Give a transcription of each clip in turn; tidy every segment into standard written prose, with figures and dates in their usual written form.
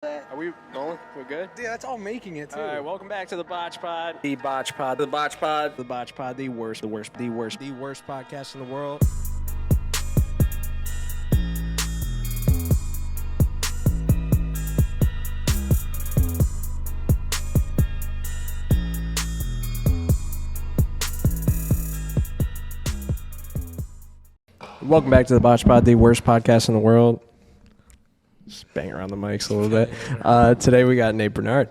Are we rolling? We're good? Yeah, that's all making it, too. All right, welcome back to the BotcPod. The BotcPod. The BotcPod. The BotcPod. The worst podcast in the world. Welcome back to the BotcPod, the worst podcast in the world. Just bang around the mics a little bit. Today we got Nate Burnard.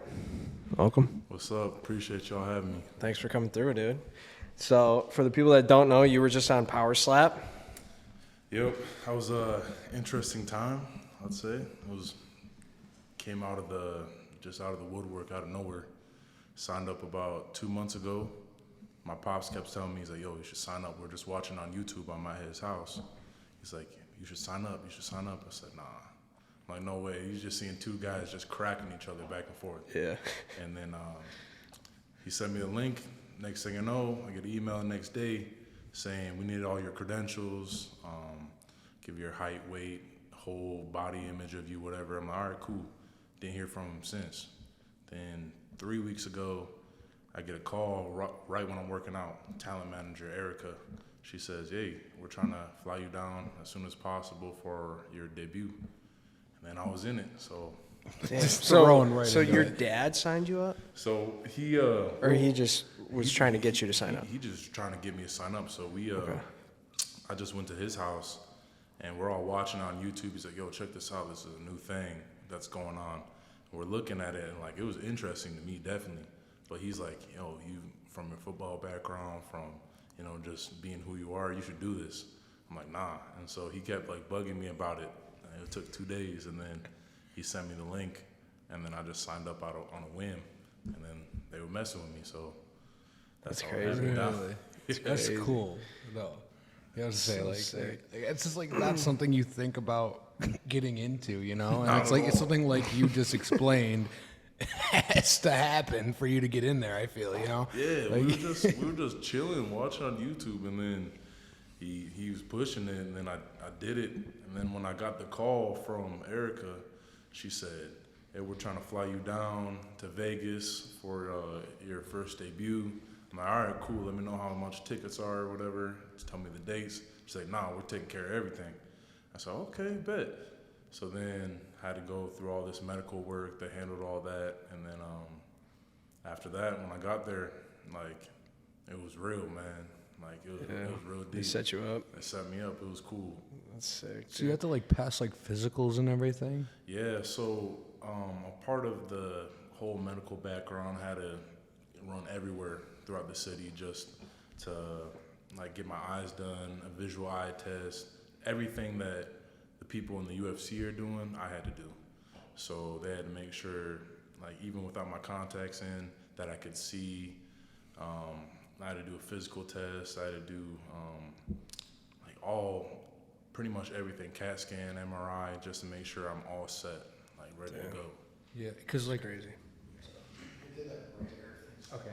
Welcome. What's up? Appreciate y'all having me. Thanks for coming through, dude. So, for the people that don't know, you were just on Power Slap. Yep, that was a interesting time, I'd say. It came out of the woodwork, out of nowhere. Signed up about 2 months ago. My pops kept telling me, he's like, yo, you should sign up. We're just watching on YouTube. I'm at his house. He's like, you should sign up. I said, nah. I'm like, no way. He's just seeing two guys just cracking each other back and forth. Yeah. And then he sent me the link. Next thing I know, I get an email the next day saying we needed all your credentials, give your height, weight, whole body image of you, whatever. I'm like, all right, cool. Didn't hear from him since. Then 3 weeks ago, I get a call right when I'm working out. Talent manager Erica, she says, hey, we're trying to fly you down as soon as possible for your debut. And then I was in it, so. So your dad signed you up? So he or he just was trying to get you to sign up? He just trying to get me to sign up. So Okay. I just went to his house, and we're all watching on YouTube. He's like, yo, check this out. This is a new thing that's going on. We're looking at it, and like, it was interesting to me, definitely. But he's like, yo, you from your football background, from, just being who you are, you should do this. I'm like, nah. And so he kept like bugging me about it. And it took 2 days, and then he sent me the link, and then I just signed up on a whim, and then they were messing with me. So that's all crazy. Really? That's cool, though. You know what to say, like it's just like not something you think about getting into, And it's something like you just explained has to happen for you to get in there. I feel, Yeah, like, we were just chilling, watching on YouTube, and then he was pushing it, and then I did it, and then when I got the call from Erica, she said, hey, we're trying to fly you down to Vegas for your first debut. I'm like, all right, cool. Let me know how much tickets are or whatever. Just tell me the dates. She's like, nah, we're taking care of everything. I said, okay, bet. So then I had to go through all this medical work. They handled all that. And then after that, when I got there, like, it was real, man. Like, it was real deep. They set you up? They set me up. It was cool. That's sick. So you have to like pass like physicals and everything? Yeah, so a part of the whole medical background, I had to run everywhere throughout the city just to like get my eyes done, a visual eye test, everything that the people in the UFC are doing, I had to do. So they had to make sure, like even without my contacts in, that I could see. I had to do a physical test. I had to do pretty much everything, CAT scan, MRI, just to make sure I'm all set, like ready to go. Yeah, because like Crazy. Okay,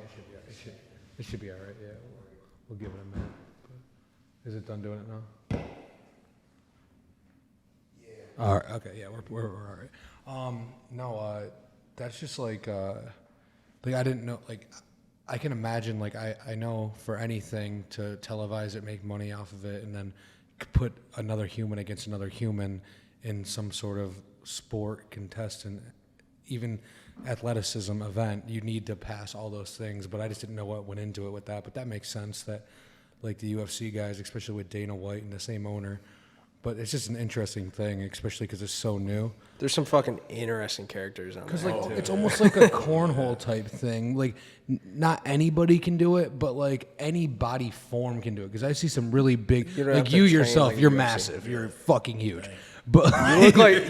it should be all right. Yeah, we'll give it a minute. Is it done doing it now? Yeah. All right. Okay. Yeah, we're all right. That's just like I didn't know. Like, I can imagine. Like, I know for anything to televise it, make money off of it, and then put another human against another human in some sort of sport contestant, even athleticism event, you need to pass all those things. But I just didn't know what went into it with that. But that makes sense that like the UFC guys, especially with Dana White and the same owner. But it's just an interesting thing, especially because it's so new. There's some fucking interesting characters on there. Because like it's almost like a cornhole type thing. Like not anybody can do it, but like any body form can do it. Because I see some really big, like you yourself, like you're massive, you're fucking huge. But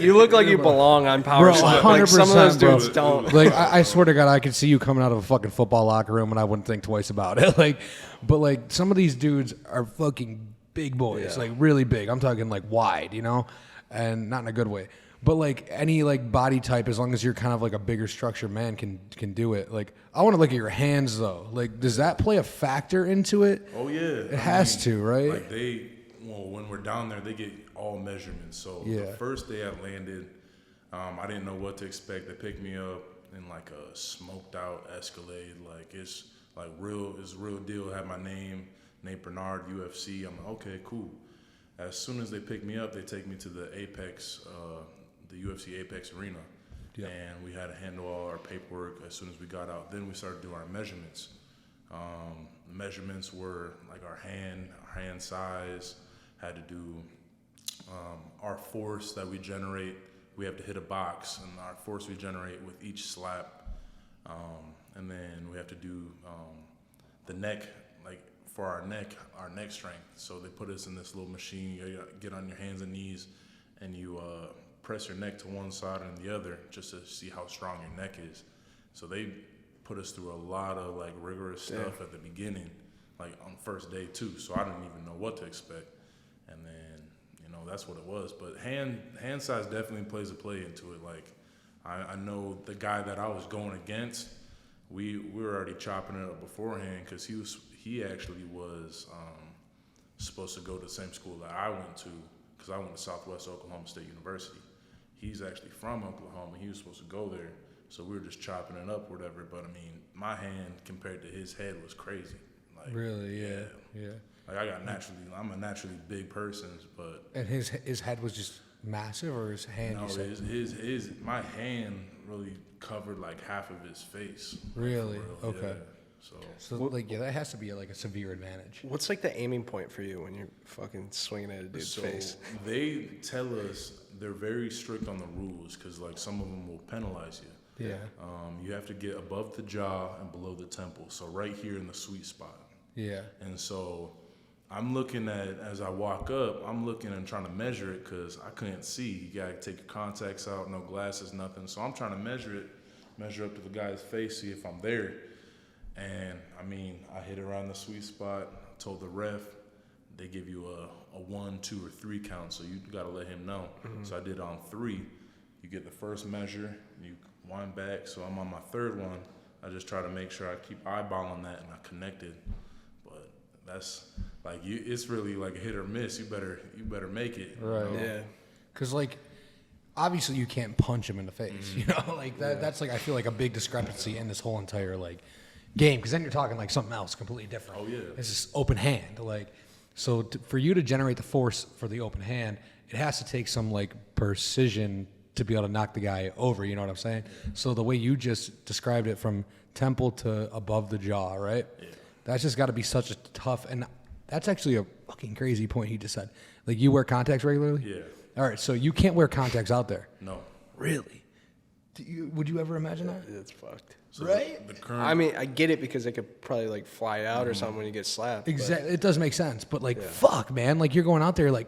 you look like you belong on Power Slap. Like some of those dudes don't. Like I swear to God, I could see you coming out of a fucking football locker room, and I wouldn't think twice about it. But like some of these dudes are fucking big boys, like really big. I'm talking like wide, and not in a good way. But like any like body type, as long as you're kind of like a bigger structure man, can do it. Like I want to look at your hands though. Like does that play a factor into it? Oh yeah, it has to, right? Like when we're down there, they get all measurements. So the first day I landed, I didn't know what to expect. They picked me up in like a smoked out Escalade. Like it's real deal. Had my name, Nate Burnard, UFC. I'm like, okay, cool. As soon as they pick me up, they take me to the Apex, the UFC Apex arena. Yeah. And we had to handle all our paperwork as soon as we got out. Then we started doing our measurements. The measurements were like our hand size, had to do our force that we generate. We have to hit a box, and our force we generate with each slap. And then we have to do the neck, like for our neck strength. So they put us in this little machine. You get on your hands and knees, and you press your neck to one side and the other just to see how strong your neck is. So they put us through a lot of like rigorous stuff at the beginning, like on first day too. So I didn't even know what to expect. And then, that's what it was. But hand size definitely plays a play into it. Like I know the guy that I was going against, we were already chopping it up beforehand because he actually was supposed to go to the same school that I went to, because I went to Southwest Oklahoma State University. He's actually from Oklahoma. He was supposed to go there. So we were just chopping it up, whatever. But I mean, my hand compared to his head was crazy. Like, really? Yeah. Like I'm a naturally big person, but. And his head was just massive, or his hand? No, my hand really covered like half of his face. Really? Like, okay. Yeah. So that has to be like a severe advantage. What's like the aiming point for you when you're fucking swinging at a dude's face? They tell us they're very strict on the rules because like some of them will penalize you. Yeah. You have to get above the jaw and below the temple. So right here in the sweet spot. Yeah. And so I'm looking at, as I walk up, I'm looking and trying to measure it because I couldn't see. You got to take your contacts out, no glasses, nothing. So I'm trying to measure up to the guy's face, see if I'm there. And I mean, I hit around the sweet spot, told the ref, they give you a 1, 2, or 3 count, so you got to let him know. Mm-hmm. So I did on 3. You get the first measure, you wind back. So I'm on my third one. I just try to make sure I keep eyeballing that and I connected. But that's like it's really like a hit or miss. You better make it. Right. Yeah. Because like, obviously you can't punch him in the face. Mm-hmm. Like that. Yeah. That's like I feel like a big discrepancy in this whole entire like game. Because then you're talking like something else completely different. Oh yeah. It's just open hand. Like so for you to generate the force for the open hand, it has to take some like precision to be able to knock the guy over, you know what I'm saying? So the way you just described it from temple to above the jaw, right? Yeah. That's just got to be such a tough, and that's actually a fucking crazy point he just said. Like, you wear contacts regularly? Yeah. All right, so you can't wear contacts out there. No. Really? Would you ever imagine that? It's fucked. So right? The current, I mean, I get it because they could probably like fly out or something when you get slapped. Exactly. It does make sense, but like, fuck, man. Like, you're going out there, like,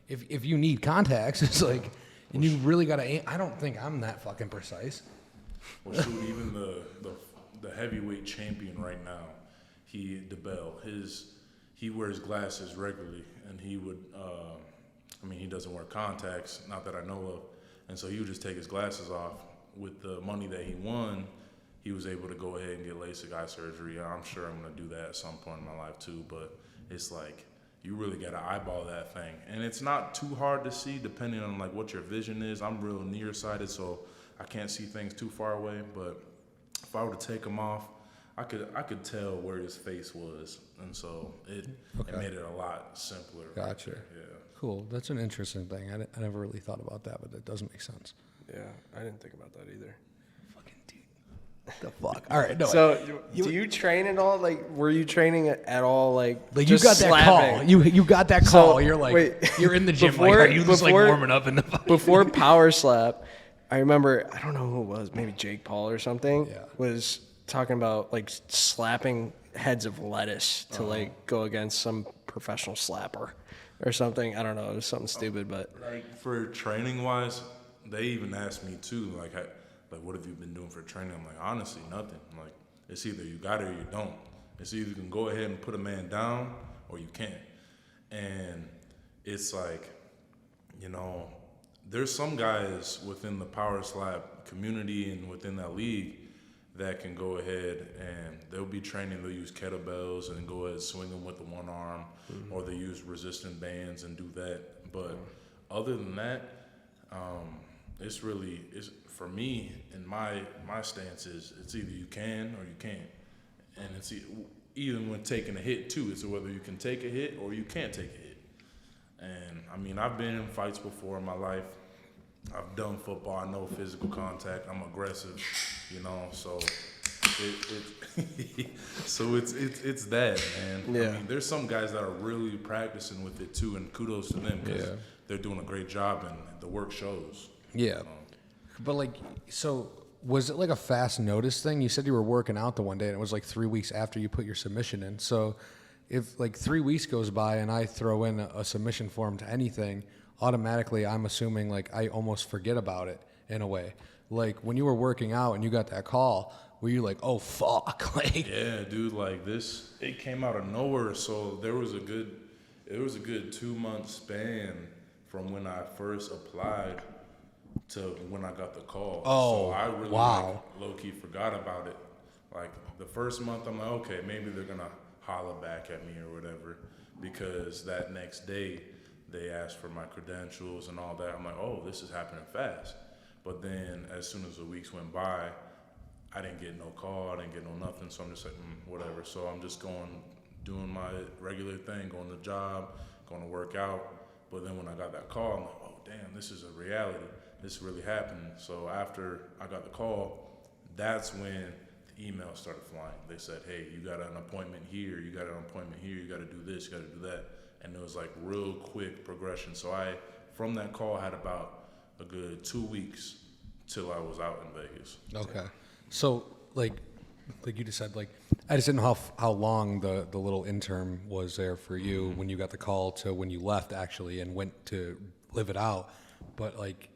if you need contacts, it's like... And you really got to aim. I don't think I'm that fucking precise. Well, shoot, even the heavyweight champion right now, DeBell, he wears glasses regularly, and he would, he doesn't wear contacts, not that I know of, and so he would just take his glasses off. With the money that he won, he was able to go ahead and get LASIK eye surgery. I'm sure I'm going to do that at some point in my life too, but it's like, you really got to eyeball that thing. And it's not too hard to see depending on like what your vision is. I'm real nearsighted, so I can't see things too far away. But if I were to take him off, I could tell where his face was. And so it made it a lot simpler. Gotcha. Right there. Yeah. Cool. That's an interesting thing. I never really thought about that, but it does make sense. Yeah, I didn't think about that either. The fuck. All right. No. So, do you train at all? Like, were you training at all? Like you just got that slapping? call. You got that call. So, you're like, wait, you're in the gym. before- like, are you just like before- warming up in the fucking Before Power Slap, I remember, I don't know who it was, maybe Jake Paul or something, was talking about like slapping heads of lettuce to like go against some professional slapper or something. I don't know. It was something stupid, but Like for training wise, they even asked me too, like what have you been doing for training? I'm like, honestly, nothing. I'm like, it's either you got it or you don't. It's either you can go ahead and put a man down or you can't. And it's like, there's some guys within the Power Slap community and within that league that can go ahead and they'll be training, they'll use kettlebells and go ahead and swing them with the one arm, or they use resistant bands and do that. But other than that, it's for me, and my stance is it's either you can or you can't. And it's even when taking a hit too, it's whether you can take a hit or you can't take a hit. And I mean, I've been in fights before in my life. I've done football. I know physical contact. I'm aggressive, so it's that, man. Yeah. I mean, there's some guys that are really practicing with it too, and kudos to them because they're doing a great job and the work shows. Yeah. But like, so was it like a fast notice thing? You said you were working out the one day and it was like 3 weeks after you put your submission in. So if like 3 weeks goes by and I throw in a submission form to anything, automatically I'm assuming like I almost forget about it in a way. Like when you were working out and you got that call, were you like, oh fuck? Like, yeah, dude, like it came out of nowhere. So it was a good 2 month span from when I first applied to when I got the call. Oh, so I really low-key forgot about it. Like the first month I'm like, okay, maybe they're gonna holler back at me or whatever, because that next day they asked for my credentials and all that. I'm like, oh, this is happening fast. But then as soon as the weeks went by, I didn't get no call, I didn't get no nothing, so I'm just like, whatever. So I'm just doing my regular thing, going to the job, going to work out. But then when I got that call, I'm like, oh, damn, this is a reality. This really happened. So after I got the call, that's when the emails started flying. They said, hey, you got an appointment here, you got an appointment here, you got to do this, you got to do that. And it was like real quick progression. So from that call, had about a good 2 weeks till I was out in Vegas. okay. So like you just said, like, I just didn't know how long the little interim was there for you when you got the call to when you left actually and went to live it out. But like,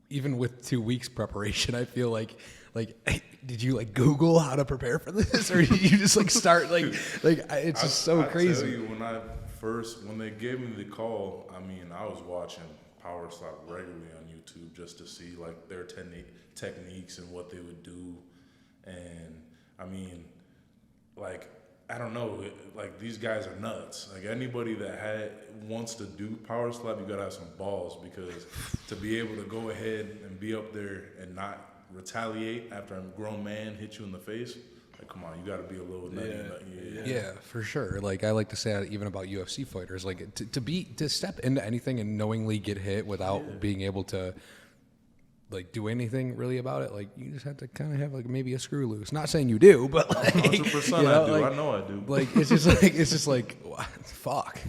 even with 2 weeks preparation, I feel like did you like Google how to prepare for this, or did you just like start like it's just so crazy? I tell you, when they gave me the call, I mean, I was watching Power Slap regularly on YouTube just to see like their techniques and what they would do, and I mean, like, I don't know, like these guys are nuts. Like anybody that wants to do Power Slap, you gotta have some balls, because to be able to go ahead and be up there and not retaliate after a grown man hit you in the face, like, come on, you gotta be a little nutty. Yeah, for sure. Like I like to say that even about UFC fighters, like to step into anything and knowingly get hit without being able to like do anything really about it, like you just have to kind of have like maybe a screw loose. Not saying you do, but like 100% I do. Like, I know I do. Like it's just like fuck.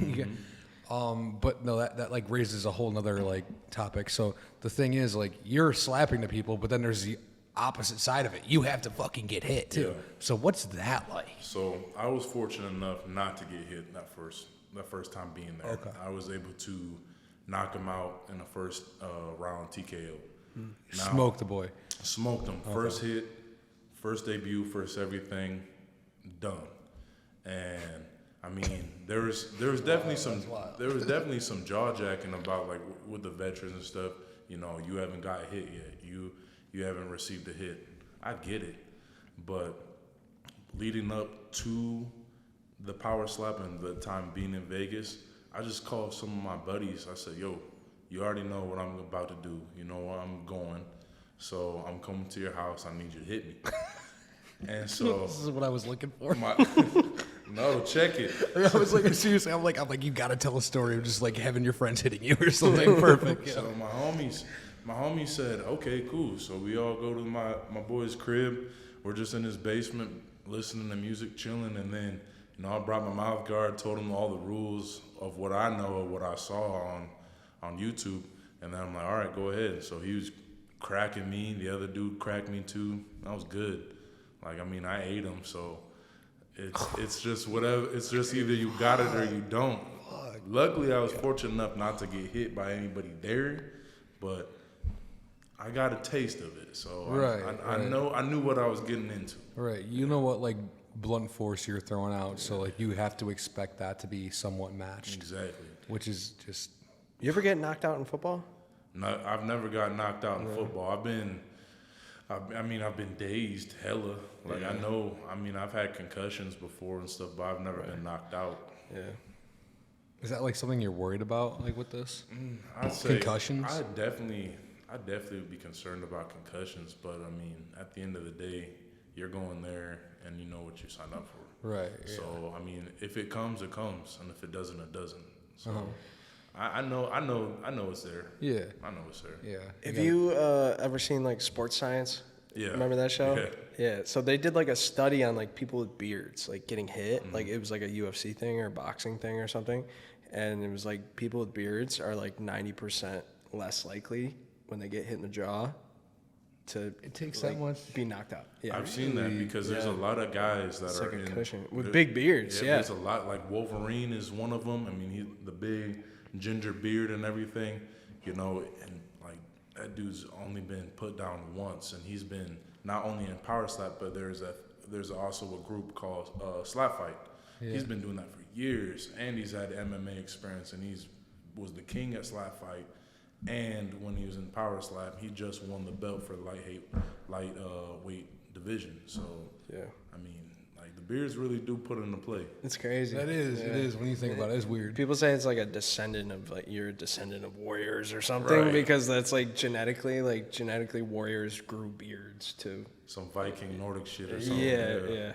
But no, that like raises a whole nother like topic. So the thing is, like, you're slapping the people, but then there's the opposite side of it. You have to fucking get hit too. Yeah. So what's that like? So I was fortunate enough not to get hit that first time being there. Okay. I was able to knock him out in the first round TKO. Smoked the boy. Smoked him. Okay. First hit, first debut, first everything, done. And I mean, there was definitely some jaw jacking about like with the veterans and stuff. You know, you haven't got hit yet. You haven't received a hit. I get it, but leading up to the Power Slap and the time being in Vegas, I just called some of my buddies. I said, yo, you already know what I'm about to do. You know where I'm going. So I'm coming to your house. I need you to hit me. And so this is what I was looking for. No, check it. I was like, seriously, I'm like, you gotta tell a story of just like having your friends hitting you or something. Perfect. So my homies said, okay, cool. So we all go to my boy's crib. We're just in his basement listening to music, chilling, and then, you know, I brought my mouth guard, told him all the rules of what I know of what I saw on YouTube, and then I'm like, all right, go ahead. So he was cracking me, the other dude cracked me too. That was good. Like, I mean, I ate him, so it's just whatever. It's just either you got it or you don't. Luckily, I was fortunate enough not to get hit by anybody there, but I got a taste of it. So I knew what I was getting into. Right. You know what, like, blunt force you're throwing out, so like you have to expect that to be somewhat matched. Exactly. Which is just. You ever get knocked out in football? No, I've never got knocked out in football. I've been dazed, hella. Like, I know, I mean, I've had concussions before and stuff, but I've never been knocked out. Yeah. Is that like something you're worried about, like with this? I'd say Concussions? I definitely would be concerned about concussions, but I mean, at the end of the day, you're going there and you know what you signed up for. Right. Yeah. So I mean, if it comes, it comes, and if it doesn't, it doesn't. So I know it's there. Yeah. I know it's there. Yeah. Have you ever seen like Sports Science? Yeah. Remember that show? Yeah. Yeah. So they did like a study on like people with beards, like getting hit. Like it was like a UFC thing or a boxing thing or something. And it was like people with beards are like 90% less likely when they get hit in the jaw to It takes like, that much. be knocked out. Yeah. I've seen that because there's a lot of guys that It's are like a in cushion with big beards. Yeah. There's a lot. Like Wolverine is one of them. I mean, he the big ginger beard and everything, and like that dude's only been put down once, and he's been not only in power slap, but there's also a group called Slap Fight. Yeah. He's been doing that for years, and he's had MMA experience, and was the king at Slap Fight. And when he was in power slap, he just won the belt for the lightweight division. So Yeah. I mean, like the beards really do put into play. It's crazy. That is. Yeah. It is. When you think about it, it's weird. People say it's like a descendant of like you're a descendant of warriors or something Right. because that's like genetically warriors grew beards too. Some Viking Nordic shit or something. Yeah.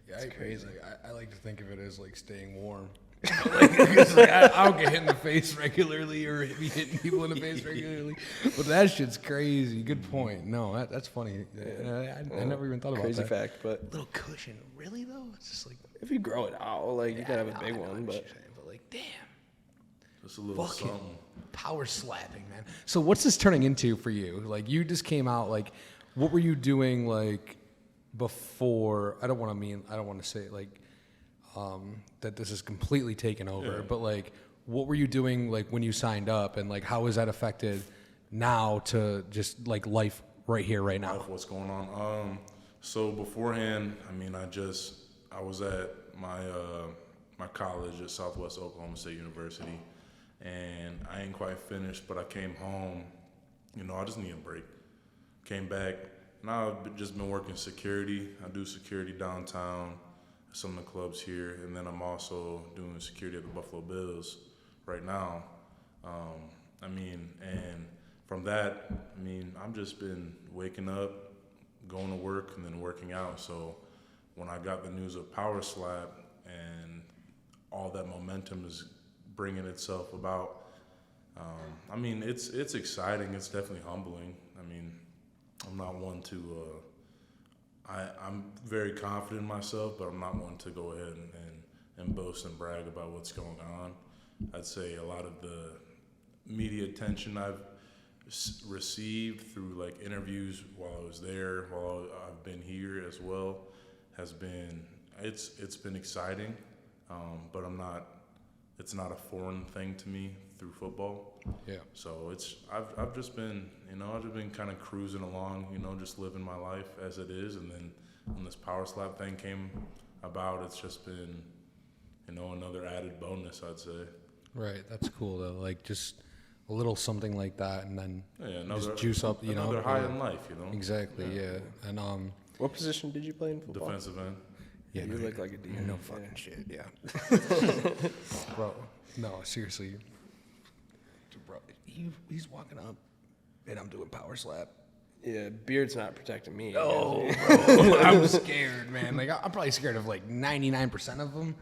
Yeah, It's crazy. I like to think of it as like staying warm. I don't get hit in the face regularly or be hitting people in the face regularly, but that shit's crazy. Good point. No, that's funny. I never even thought about Crazy that. fact, but Little cushion, really though? It's just like if you grow it out, like you gotta have a big one. But like damn, Just a little fucking something. power slapping, man. So what's this turning into for you? Like you just came out. Like what were you doing like before? I don't want to say like. That this is completely taken over, but like, what were you doing like when you signed up, and like, how is that affected now to just like life right here, right now? What's going on? So beforehand, I mean, I was at my college at Southwest Oklahoma State University, and I ain't quite finished, but I came home. I just need a break. Came back. Now I've just been working security. I do security downtown. Some of the clubs here, and then I'm also doing security at the Buffalo Bills right now. And from that, I've just been waking up, going to work, and then working out. So when I got the news of Power Slap and all that momentum is bringing itself about, it's exciting. It's definitely humbling. I'm not one to. I'm very confident in myself, but I'm not one to go ahead and boast and brag about what's going on. I'd say a lot of the media attention I've received through like interviews while I was there, while I've been here as well, has been it's been exciting, but it's not a foreign thing to me through football. Yeah. So I've just been kind of cruising along, just living my life as it is, and then when this power slap thing came about, it's just been, another added bonus, I'd say. Right. That's cool though. Like just a little something like that, and then Another just juice up. another high in life, Exactly. Yeah. And what position did you play in football? defensive end. Yeah, you look like a D. no fucking shit. Yeah. Bro. No, seriously. Bro, he's walking up, and I'm doing power slap. Yeah, beard's not protecting me. Oh, bro, I'm scared, man. Like I'm probably scared of like 99% of them,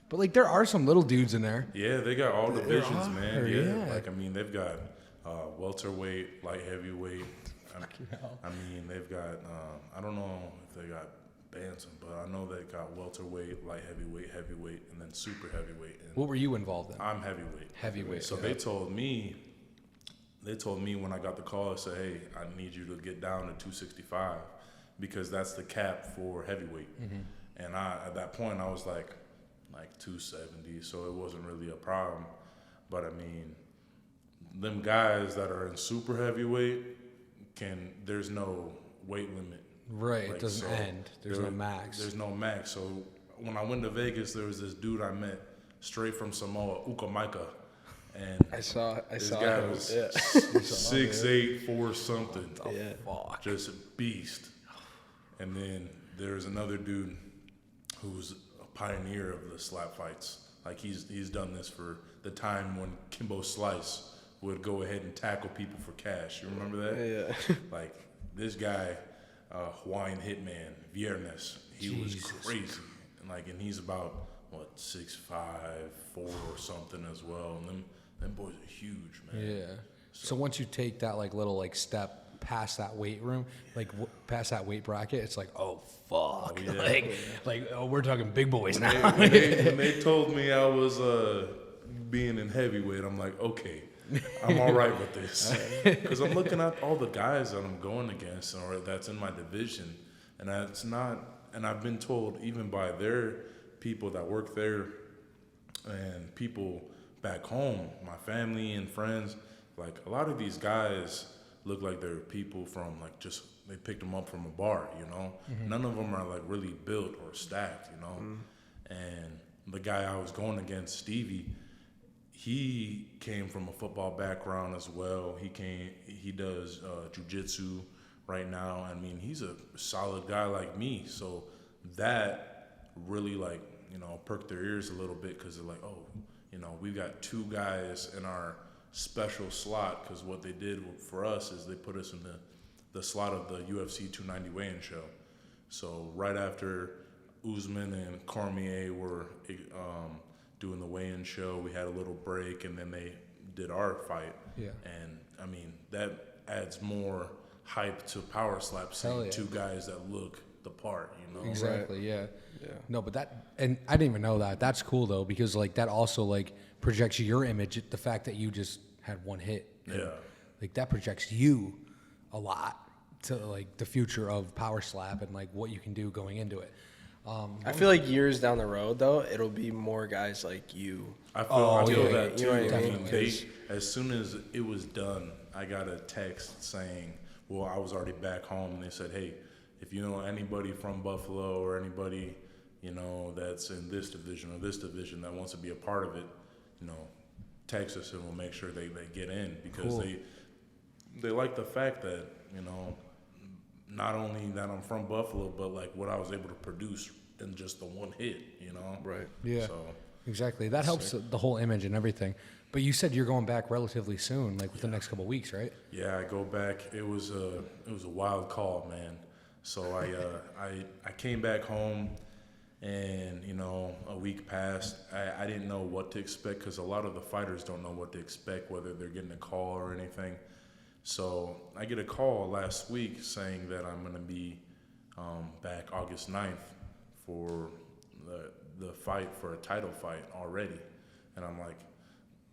but like there are some little dudes in there. Yeah, they got all divisions, man. Yeah, yeah. they've got welterweight, light heavyweight. They've got I don't know if they got bantam, but I know they got welterweight, light heavyweight, and then super heavyweight. And What were you involved in? I'm heavyweight. Heavyweight. So yeah. they told me when I got the call, they said, hey, I need you to get down to 265 because that's the cap for heavyweight. Mm-hmm. And at that point, I was like 270, so it wasn't really a problem. But them guys that are in super heavyweight there's no weight limit. Right, it doesn't end. There's no max. There's no max. So when I went to Vegas, there was this dude I met straight from Samoa, Ukamika. And I saw this him. guy was 6'8", 4 something. Yeah. Fuck. Just a beast. And then there's another dude who's a pioneer of the slap fights. Like he's done this for the time when Kimbo Slice would go ahead and tackle people for cash. You remember that? Yeah. Like this guy, Hawaiian Hitman, Viernes, he was crazy. And he's about, 6'5", 4 or something as well. And them boys are huge, man. Yeah. So once you take that like little like step past that weight room, like past that weight bracket, it's like, oh fuck, we're talking big boys now. When they told me I was being in heavyweight, I'm like, okay, I'm all right with this, because I'm looking at all the guys that I'm going against, or that's in my division, and that's not. And I've been told even by their people that work there, and people back home, my family and friends, like a lot of these guys look like they're people from like just they picked them up from a bar, you know. Mm-hmm. None of them are like really built or stacked, you know. Mm-hmm. And the guy I was going against, Stevie, he came from a football background as well. He does jiu-jitsu right now. I mean, he's a solid guy like me. So that really like, you know, perked their ears a little bit, because they're like, oh, you know, we've got two guys in our special slot, because what they did for us is they put us in the slot of the UFC 290 weigh-in show. So right after Usman and Cormier were doing the weigh-in show, we had a little break, and then they did our fight. Yeah. And I mean, that adds more hype to Power Slap, seeing two guys that look the part, you know. Exactly. Right. Yeah. No, but that, and I didn't even know that. That's cool though, because like that also like projects your image. The fact that you just had one hit. Yeah. Like that projects you a lot to like the future of Power Slap and like what you can do going into it. I feel like years down the road, though, it'll be more guys like you. I feel that too. You know what I mean? As soon as it was done, I got a text saying, well, I was already back home, and they said, hey, if you know anybody from Buffalo or anybody, you know, that's in this division or this division that wants to be a part of it, you know, text us and we'll make sure they get in, because they like the fact that, you know, not only that I'm from Buffalo, but like what I was able to produce in just the one hit, you know? Right. Yeah. So exactly. That helps the whole image and everything. But you said you're going back relatively soon, like within the next couple of weeks, right? Yeah, I go back. It was a wild call, man. So I came back home, and you know, a week passed. I didn't know what to expect, because a lot of the fighters don't know what to expect, whether they're getting a call or anything. So I get a call last week saying that I'm going to be back August 9th for the fight, for a title fight already. And I'm like,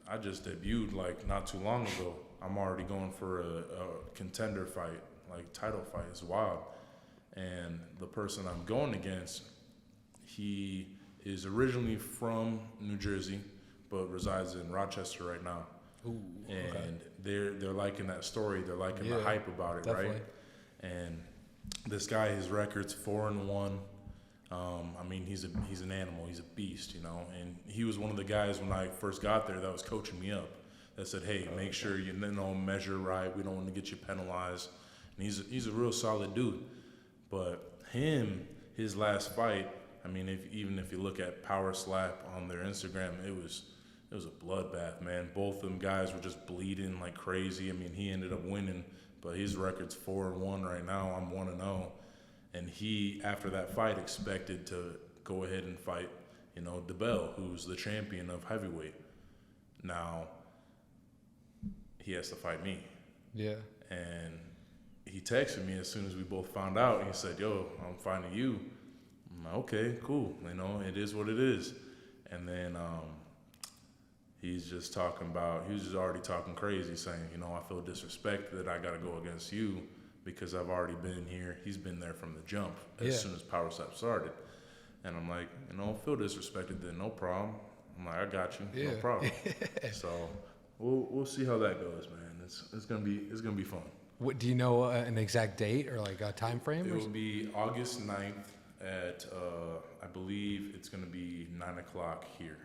I just debuted like not too long ago. I'm already going for a contender fight, like title fight. It's wild. And the person I'm going against, he is originally from New Jersey, but resides in Rochester right now. Ooh, and they're liking that story. They're liking the hype about it, definitely. Right? And this guy, his record's 4-1. I mean, he's an animal. He's a beast, you know. And he was one of the guys when I first got there that was coaching me up. That said, hey, make sure you know measure right. We don't want to get you penalized. And he's a real solid dude. But his last fight, I mean, even if you look at Power Slap on their Instagram, it was a bloodbath, man. Both them guys were just bleeding like crazy. I mean, he ended up winning, but his record's 4-1 right now. I'm 1-0. And he, after that fight, expected to go ahead and fight, you know, DeBell, who's the champion of heavyweight. Now, he has to fight me. Yeah. And he texted me as soon as we both found out. He said, yo, I'm fighting you. I'm like, okay, cool. You know, it is what it is. And then he was just already talking crazy, saying, you know, I feel disrespected that I got to go against you because I've already been here. He's been there from the jump as soon as Power Slap started. And I'm like, you know, feel disrespected then, no problem. I'm like, I got you, no problem. So we'll see how that goes, man. It's gonna be fun. What do you know an exact date or like a time frame? It will be August 9th at I believe it's gonna be 9:00 here.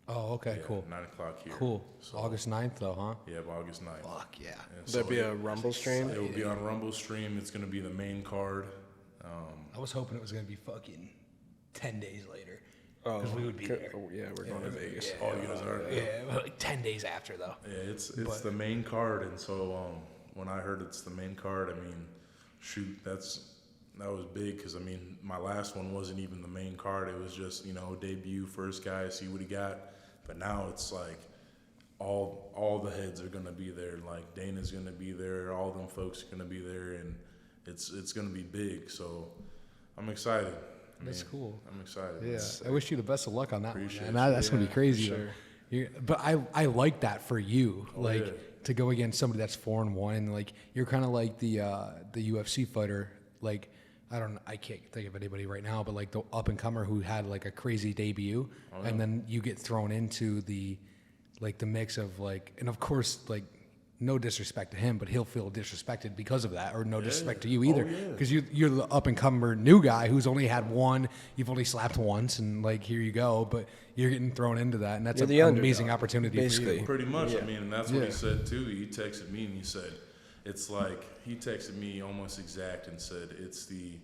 Oh, okay, cool. 9:00 here. Cool. So, August 9th, though, huh? Yeah, August 9th. Fuck yeah. Will there be a Rumble stream? It will be on Rumble stream. It's going to be the main card. I was hoping it was going to be fucking 10 days later. Oh, because we would be there. Oh, yeah, we're going to Vegas. Oh, you guys are. Yeah, like 10 days after though. Yeah, it's the main card, and so when I heard it's the main card, I mean, shoot, that was big because I mean my last one wasn't even the main card. It was just debut, first guy, see what he got. But now it's like all the heads are gonna be there. Like Dana's gonna be there, all them folks are gonna be there, and it's gonna be big. So I'm excited. That's cool. I'm excited. Yeah, I wish you the best of luck on that one, Appreciate man. you. That's gonna be crazy. Sure. But I like that for you, yeah. to go against somebody that's 4-1. Like you're kind of like the UFC fighter. Like I can't think of anybody right now, but like the up and comer who had like a crazy debut, and then you get thrown into the mix of and of course no disrespect to him, but he'll feel disrespected because of that, or no disrespect to you either, because you're the up and comer new guy who's only had one, you've only slapped once, and here you go, but you're getting thrown into that, and that's an amazing opportunity basically. for you. Pretty much. I mean, and that's what he said too. He texted me and he said, it's like he texted me almost exact and said it's the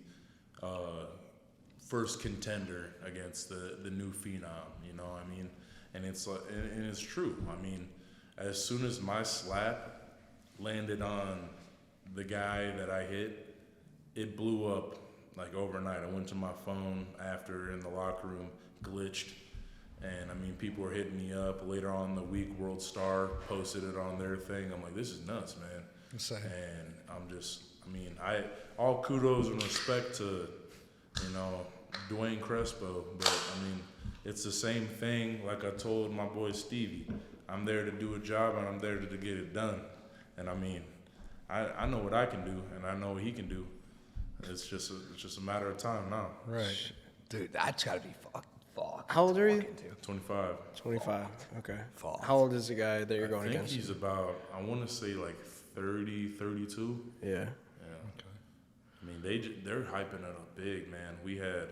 first contender against the new phenom. You know, I mean, and it's like, and it's true. I mean, as soon as my slap landed on the guy that I hit, it blew up overnight. I went to my phone after in the locker room, glitched, and I mean, people were hitting me up. Later on in the week, World Star posted it on their thing. I'm like, this is nuts, man. Insane. And I'm just, I mean, all kudos and respect to, Dwayne Crespo, but I mean, it's the same thing like I told my boy Stevie. I'm there to do a job and I'm there to get it done. And I mean, I know what I can do and I know what he can do. It's just a matter of time now. Right. Dude, that's gotta be fuck. How old are you? 25. 25. Okay. Fuck. How old is the guy that you're going I think against? he's about, I want to say 30, 32. Yeah. Yeah. Okay. I mean, they're hyping it up big, man. We had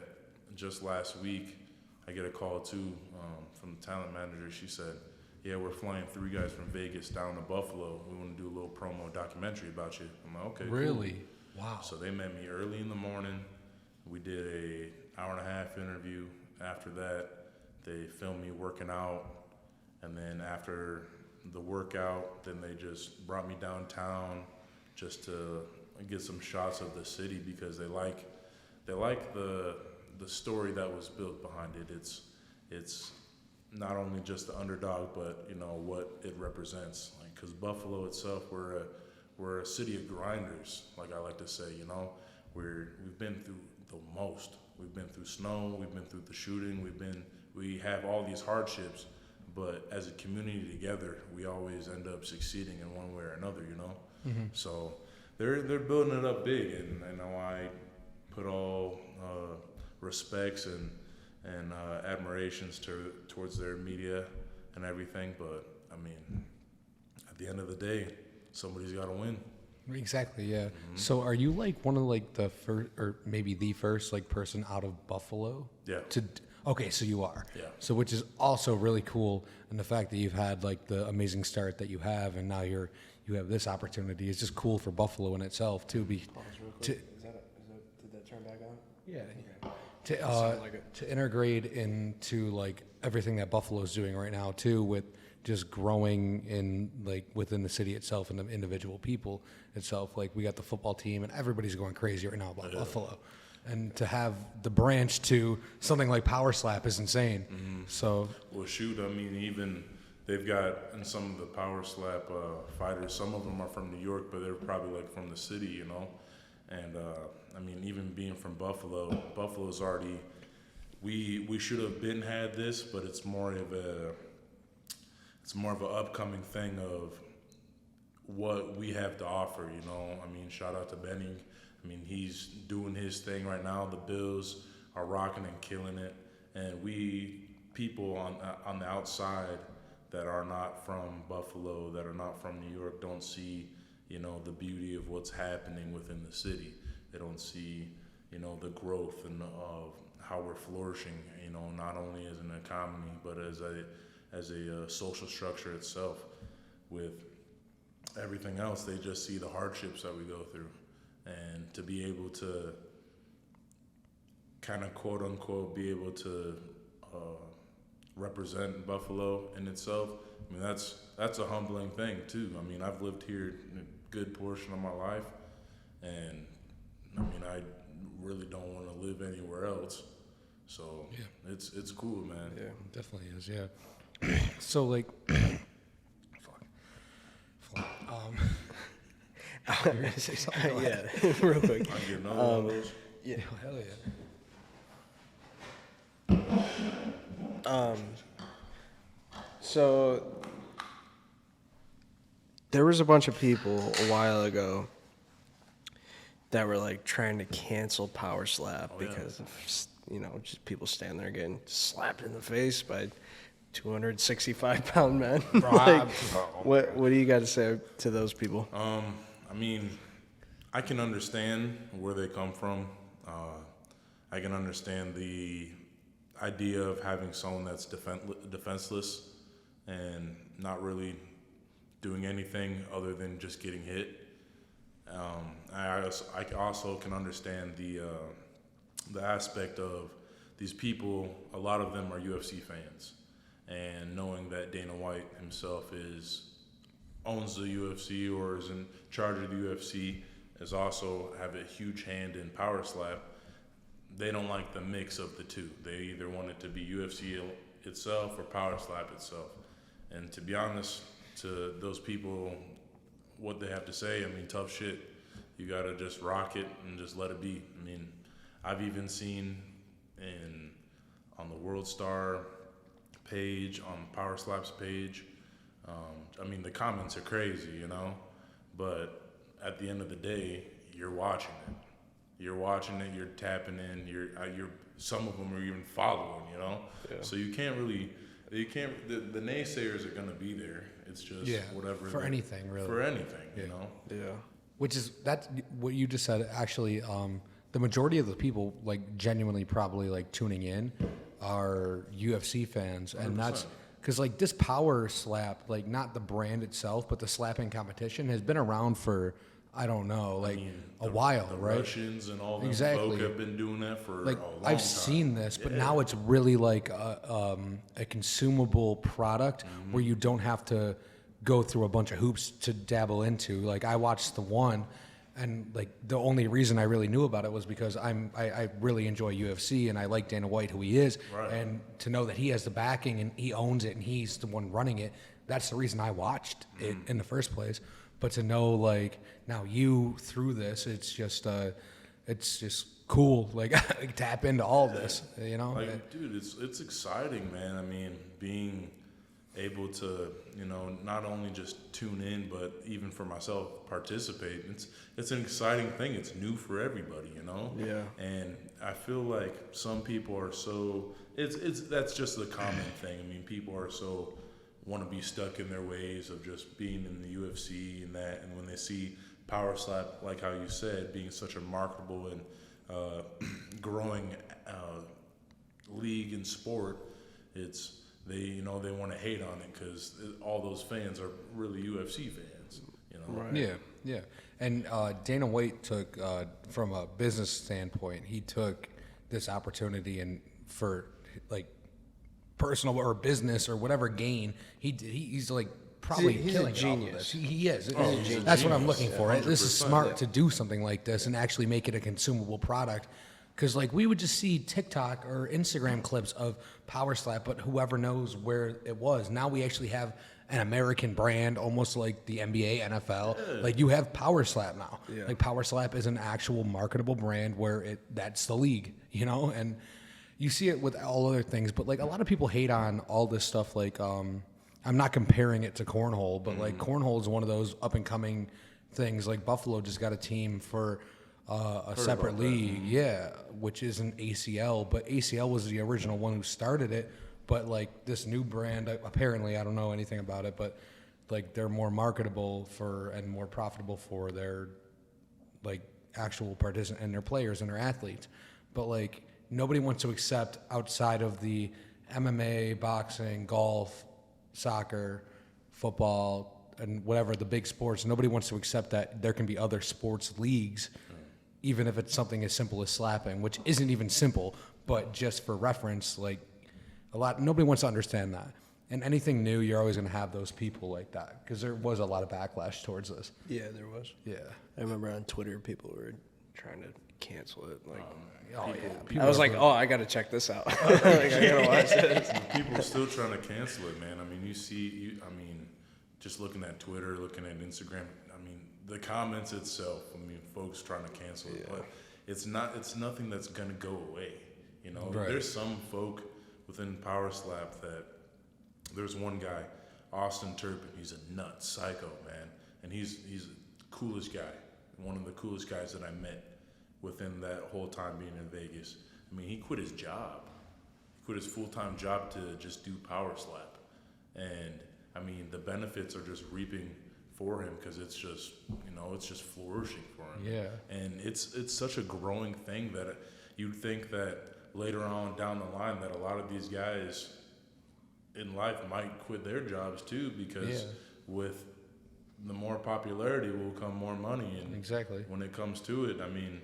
just last week, I get a call too from the talent manager. She said, yeah, we're flying 3 guys from Vegas down to Buffalo. We want to do a little promo documentary about you. I'm like, okay, Really? Cool. Wow. So they met me early in the morning. We did a hour-and-a-half interview. After that, they filmed me working out. And then after the workout, then they just brought me downtown just to get some shots of the city because they like the story that was built behind it. It's not only just the underdog, but what it represents. Because Buffalo itself, we're a city of grinders, like I like to say. We've been through the most. We've been through snow. We've been through the shooting. We have all these hardships, but as a community together, we always end up succeeding in one way or another. Mm-hmm. So they're building it up big, and I put all respects and admirations towards their media and everything. But I mean, at the end of the day, somebody's got to win. Exactly, yeah. Mm-hmm. So are you one of the first, or maybe the first person out of Buffalo? Yeah. Okay, so you are. Yeah. So which is also really cool, and the fact that you've had the amazing start that you have, and now you have this opportunity is just cool for Buffalo in itself too. Pause real quick. Did that turn back on? Yeah. Okay. To integrate into everything that Buffalo's doing right now too, with just growing in within the city itself and the individual people itself. We got the football team and everybody's going crazy right now about Buffalo, and to have the branch to something like Power Slap is insane. Mm-hmm. So well, shoot, I mean, even they've got in some of the Power Slap fighters. Some of them are from New York, but they're probably from the city, And I mean, even being from Buffalo's already. We should have been had this, but it's more of an upcoming thing of what we have to offer. I mean, shout out to Benny. I mean, he's doing his thing right now. The Bills are rocking and killing it, and we people on the outside that are not from Buffalo, that are not from New York, don't see the beauty of what's happening within the city. They don't see the growth and of how we're flourishing. Not only as an economy, but as a social structure itself. With everything else, they just see the hardships that we go through, and to be able to kind of quote unquote be able to represent Buffalo in itself. I mean, that's a humbling thing too. I mean, I've lived here a good portion of my life, and I mean, I really don't want to live anywhere else. So yeah, it's cool, man. Yeah, it definitely is. Yeah. So like, you're gonna say something? Yeah, real quick. I get another one of those. Yeah, hell yeah. So there was a bunch of people a while ago that were like trying to cancel Power Slap because of, just people standing there getting slapped in the face by 265-pound men. Like, what do you got to say to those people? I mean, I can understand where they come from. I can understand the idea of having someone that's defenseless and not really doing anything other than just getting hit. I also can understand the aspect of these people. A lot of them are UFC fans, and knowing that Dana White himself owns the UFC or is in charge of the UFC, is also have a huge hand in Power Slap. They don't like the mix of the two. They either want it to be UFC itself or Power Slap itself. And to be honest, to those people, what they have to say, I mean, tough shit. You gotta just rock it and just let it be. I mean, I've even seen on the World Star page, on Power Slap's page, I mean, the comments are crazy, but at the end of the day, you're watching it. You're watching it, you're tapping in, you're some of them are even following, Yeah. So the naysayers are gonna be there. It's just whatever. For anything, really. For anything, Yeah. Which is, that's what you just said, actually, the majority of the people, like, genuinely probably, like, tuning in are UFC fans. 100%. And that's, because, like, this Power Slap, like, not the brand itself, but the slapping competition has been around for, I don't know, like, a while, the right? Russians and all them folk have been doing that for like, a long I've time. seen this, but now it's really like a consumable product where you don't have to go through a bunch of hoops to dabble into. Like, I watched the one, and like the only reason I really knew about it was because I really enjoy UFC and I like Dana White, who he is, and to know that he has the backing and he owns it and he's the one running it. That's the reason I watched it in the first place. But to know, like, now you through this, it's just cool. Like, tap into all this, Like, dude, it's exciting, man. I mean, being able to, not only just tune in, but even for myself, participate. It's an exciting thing. It's new for everybody, Yeah. And I feel like some people are so. That's just the common thing. I mean, people are so want to be stuck in their ways of just being in the UFC and that, and when they see Power Slap, like how you said, being such a marketable and growing league and sport, they want to hate on it because all those fans are really UFC fans, Right. Yeah. And Dana White took, from a business standpoint, he took this opportunity and for like personal or business or whatever gain, he's like probably he's killing a genius. it off of this. He is. He's That's a what I'm genius. looking for. 100%, This is smart to do something like this and actually make it a consumable product. Because like we would just see TikTok or Instagram clips of Power Slap, but whoever knows where it was. Now we actually have an American brand, almost like the NBA, NFL. Yeah. Like you have Power Slap now. Yeah. Like Power Slap is an actual marketable brand where that's the league, and you see it with all other things. But like a lot of people hate on all this stuff. Like I'm not comparing it to cornhole, but like cornhole is one of those up and coming things. Like Buffalo just got a team for a separate league, which isn't ACL, but ACL was the original one who started it. But like this new brand, apparently, I don't know anything about it, but like they're more marketable and more profitable for their like actual participants and their players and their athletes. But like nobody wants to accept outside of the MMA, boxing, golf, soccer, football, and whatever the big sports. Nobody wants to accept that there can be other sports leagues, even if it's something as simple as slapping, which isn't even simple. But just for reference, like Nobody wants to understand that. And anything new, you're always going to have those people like that because there was a lot of backlash towards this. Yeah, there was. Yeah. I remember on Twitter people were trying to cancel it. Like, People I was like, I got to check this out. Like, I got to watch this. People are still trying to cancel it, man. I mean, just looking at Twitter, looking at Instagram, I mean, the comments itself, I mean, folks trying to cancel it, but it's nothing that's going to go away. You know, there's some folk within Power Slap that there's one guy, Austin Turpin, he's a nut psycho, man. And he's the coolest guy, one of the coolest guys that I met within that whole time being in Vegas. I mean, he quit his job. He quit his full-time job to just do Power Slap. And, I mean, the benefits are just reaping for him because it's just, it's just flourishing for him. Yeah. And it's such a growing thing that you'd think that later on down the line that a lot of these guys in life might quit their jobs too because with the more popularity will come more money. And exactly. When it comes to it, I mean,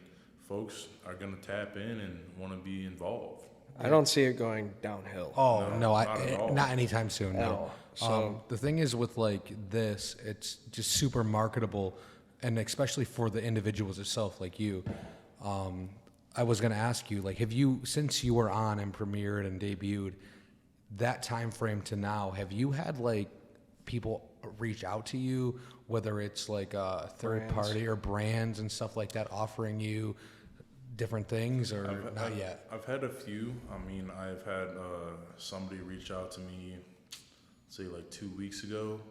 folks are going to tap in and want to be involved. I don't see it going downhill. Oh, no, not anytime soon. At No. all. So The thing is with like this, it's just super marketable, and especially for the individuals itself, like you. I was going to ask you, like, have you, since you were on and premiered and debuted, that time frame to now, have you had like people reach out to you, whether it's like a third party or brands and stuff like that, offering you different things, or not yet? I've had a few. I mean, I've had somebody reach out to me, say like 2 weeks ago,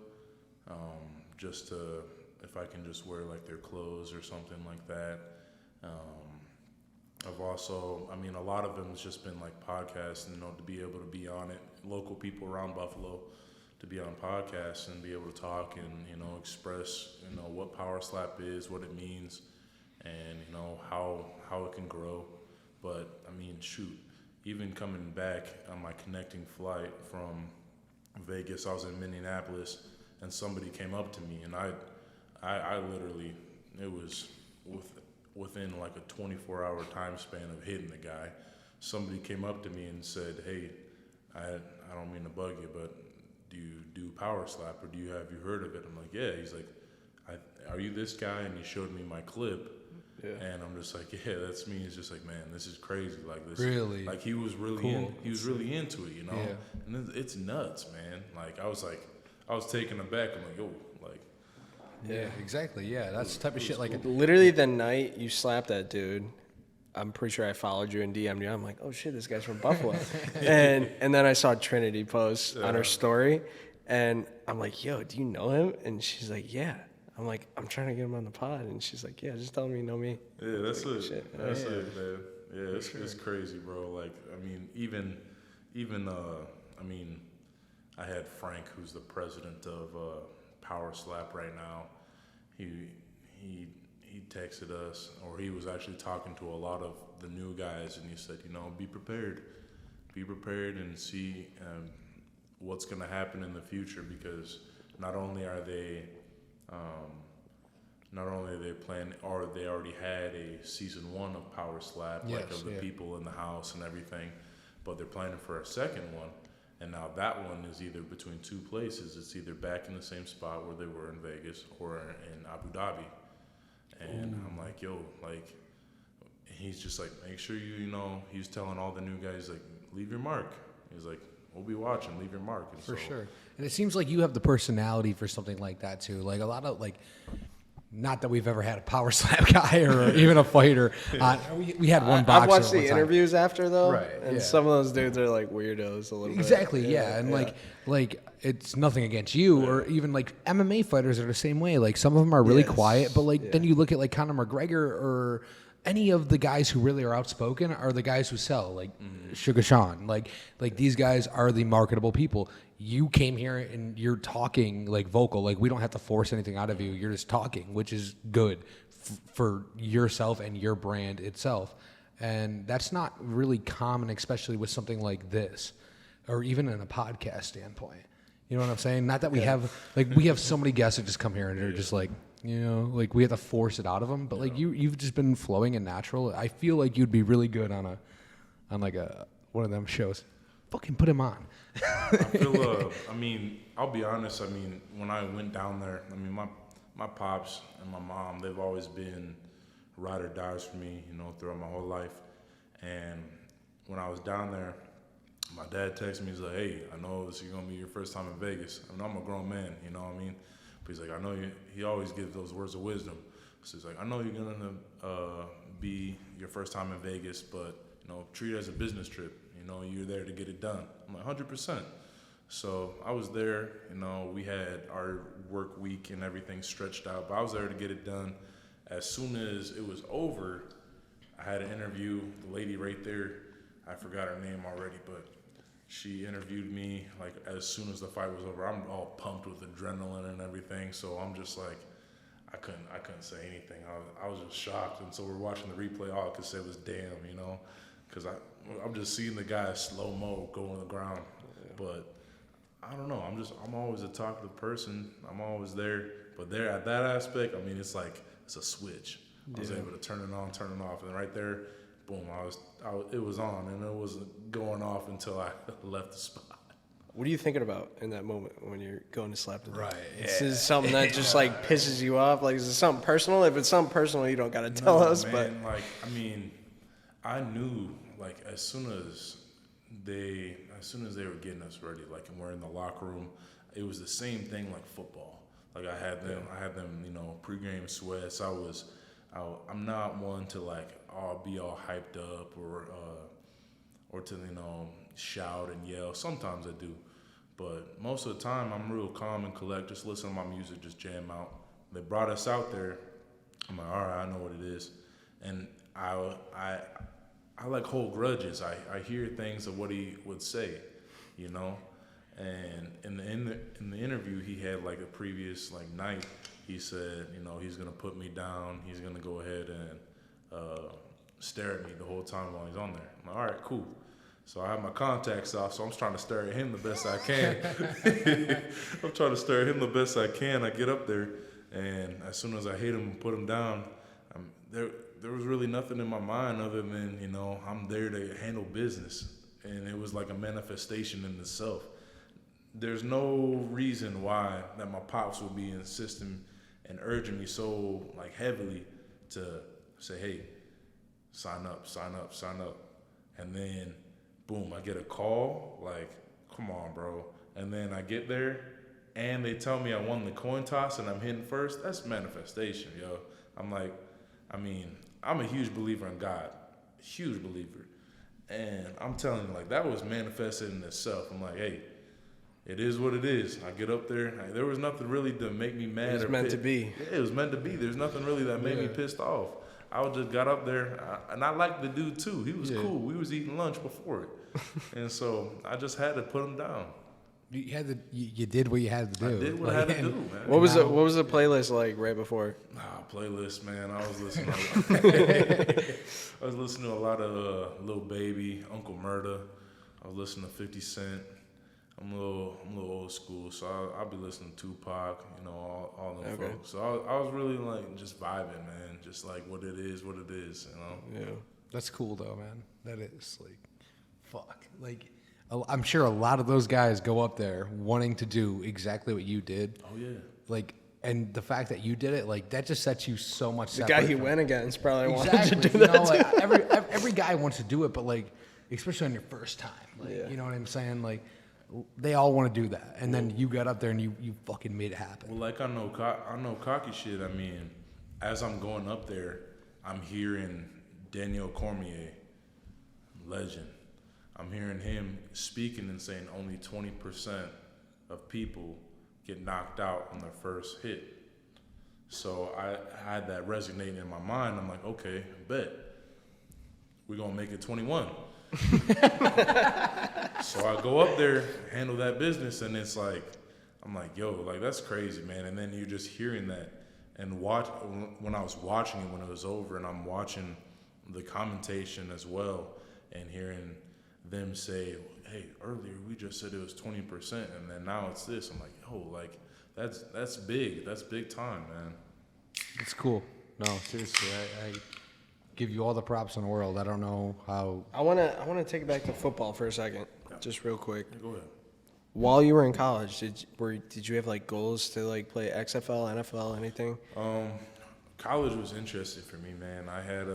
just to, if I can just wear like their clothes or something like that. I've also, I mean, a lot of them has just been like podcasts, and, to be able to be on it, local people around Buffalo, to be on podcasts and be able to talk and, express, what Power Slap is, what it means, and, how it can grow. But, I mean, shoot, even coming back on my connecting flight from Vegas, I was in Minneapolis, and somebody came up to me, and I literally, it was within like a 24-hour time span of hitting the guy, somebody came up to me and said, "Hey, I don't mean to bug you, but do you do Power Slap, or have you heard of it?" I'm like, "Yeah." He's like, "Are you this guy?" And he showed me my clip. Yeah. And I'm just like, "Yeah, that's me." He's just like, "Man, this is crazy." Like this, really, like he was really cool. he was really into it, Yeah. And it's nuts, man. Like I was taken aback. I'm like, "Yo, like." Yeah, exactly. Yeah, that's the type of shit. Like literally the night you slapped that dude, I'm pretty sure I followed you and DM'd you. I'm like, oh shit, this guy's from Buffalo. and then I saw Trinity post on her story, and I'm like, yo, do you know him? And she's like, yeah. I'm like, I'm trying to get him on the pod, and she's like, yeah, just tell him you know me. Yeah, that's like, it. Shit. That's it, man. Yeah, it's crazy, bro. Like, I mean, even I mean, I had Frank, who's the president of Power Slap right now. He texted us, or he was actually talking to a lot of the new guys, and he said, be prepared and see what's going to happen in the future, because not only are they playing, or they already had a season 1 of Power Slap, like of the people in the house and everything, but they're planning for a second one. And now that one is either between two places. It's either back in the same spot where they were in Vegas or in Abu Dhabi. And I'm like, yo, like, he's just like, make sure he's telling all the new guys, like, leave your mark. He's like, we'll be watching, leave your mark. And for sure. And it seems like you have the personality for something like that too. Like a lot of, like, not that we've ever had a Power Slap guy or even a fighter. We had one boxer. I've watched the interviews after though, right? And some of those dudes are like weirdos a little bit. Exactly, yeah. And like it's nothing against you, or even like MMA fighters are the same way. Like some of them are really quiet, but like then you look at like Conor McGregor or any of the guys who really are outspoken are the guys who sell, like Sugar Sean. Like these guys are the marketable people. You came here and you're talking like vocal. Like we don't have to force anything out of you. You're just talking, which is good for yourself and your brand itself. And that's not really common, especially with something like this, or even in a podcast standpoint. You know what I'm saying? Not that we have so many guests that just come here and they're just like, like we have to force it out of them. But like you've just been flowing and natural. I feel like you'd be really good on one of them shows. fucking put him on. I feel, I'll be honest. When I went down there, my pops and my mom, they've always been ride or dies for me, throughout my whole life. And when I was down there, my dad texted me, he's like, hey, I know this is going to be your first time in Vegas. I'm a grown man, you know what I mean? But he's like, I know you, he always gives those words of wisdom. So he's like, I know you're going to be your first time in Vegas, but, treat it as a business trip. You're there to get it done. I'm like, 100%. So I was there, we had our work week and everything stretched out, but I was there to get it done. As soon as it was over, I had an interview. The lady right there, I forgot her name already, but she interviewed me like as soon as the fight was over. I'm all pumped with adrenaline and everything, so I'm just like, I couldn't say anything. I was just shocked, and so we're watching the replay. All I could say was damn, because I'm just seeing the guy slow-mo go on the ground. But I don't know. I'm always a talkative person. I'm always there. But there at that aspect, it's like it's a switch. I was able to turn it on, turn it off, and right there, boom, it was on, and it wasn't going off until I left the spot. What are you thinking about in that moment when you're going to slap the dog? Right. Is this something that just like pisses you off? Like, is it something personal? If it's something personal, you don't got to tell us. Man, but I knew like as soon as they were getting us ready, like, and we're in the locker room, it was the same thing like football. Like I had them, pregame sweats. I'm not one to like be all hyped up or to shout and yell. Sometimes I do, but most of the time I'm real calm and collect. Just listen to my music, just jam out. They brought us out there. I'm like, all right, I know what it is, and I like hold grudges. I hear things of what he would say, And in the interview he had like a previous like night, he said, he's gonna put me down. He's gonna go ahead and stare at me the whole time while he's on there. I'm like, all right, cool. So I have my contacts off, so I'm trying to stare at him the best I can. I'm trying to stare at him the best I can. I get up there, and as soon as I hit him and put him down, there was really nothing in my mind other than, I'm there to handle business. And it was like a manifestation in itself. There's no reason why that my pops would be insisting and urging me so like heavily to say, hey, sign up. And then, boom, I get a call, like, come on, bro. And then I get there, and they tell me I won the coin toss and I'm hitting first. That's manifestation, yo. I'm like, I'm a huge believer in God, huge believer. And I'm telling you, like, that was manifested in itself. I'm like, hey, it is what it is. I get up there. There was nothing really to make me mad. It was meant to be. Yeah, it was meant to be. There's nothing really that made me pissed off. I just got up there, and I liked the dude too. He was cool. We was eating lunch before it, and so I just had to put him down. You did what you had to do. I did what I had to do, man. What was the playlist like right before? Playlist, man. I was listening. To a lot of Lil Baby, Uncle Murda. I was listening to 50 Cent. I'm a little old school, so I'll be listening to Tupac, all them folks. So I was really like just vibing, man. Just like what it is, Yeah. That's cool though, man. That is like, fuck. Like, I'm sure a lot of those guys go up there wanting to do exactly what you did. Oh yeah. Like, and the fact that you did it, like, that just sets you so much. The guy he went against probably exactly. wanted to do that. Like, every guy wants to do it, but like, especially on your first time, like, you know what I'm saying? Like, they all want to do that, and then you got up there and you fucking made it happen. Well, like I know cocky shit. As I'm going up there, I'm hearing Daniel Cormier, legend. I'm hearing him speaking and saying only 20% of people get knocked out on their first hit. So I had that resonating in my mind. I'm like, okay, bet. We're going to make it 21. So I go up there, handle that business, and it's like, I'm like, yo, like, that's crazy, man. And then you're just hearing that. And when I was watching it, when it was over, and I'm watching the commentation as well, and hearing them say, hey, earlier we just said it was 20%, and then now it's this. I'm like, yo, like, that's big. That's big time, man. It's cool. No, seriously, I give you all the props in the world. I don't know how. I wanna take it back to football for a second. Just real quick. Go ahead. While you were in college, did you have like goals to like play XFL, NFL, anything? College was interesting for me, man. I had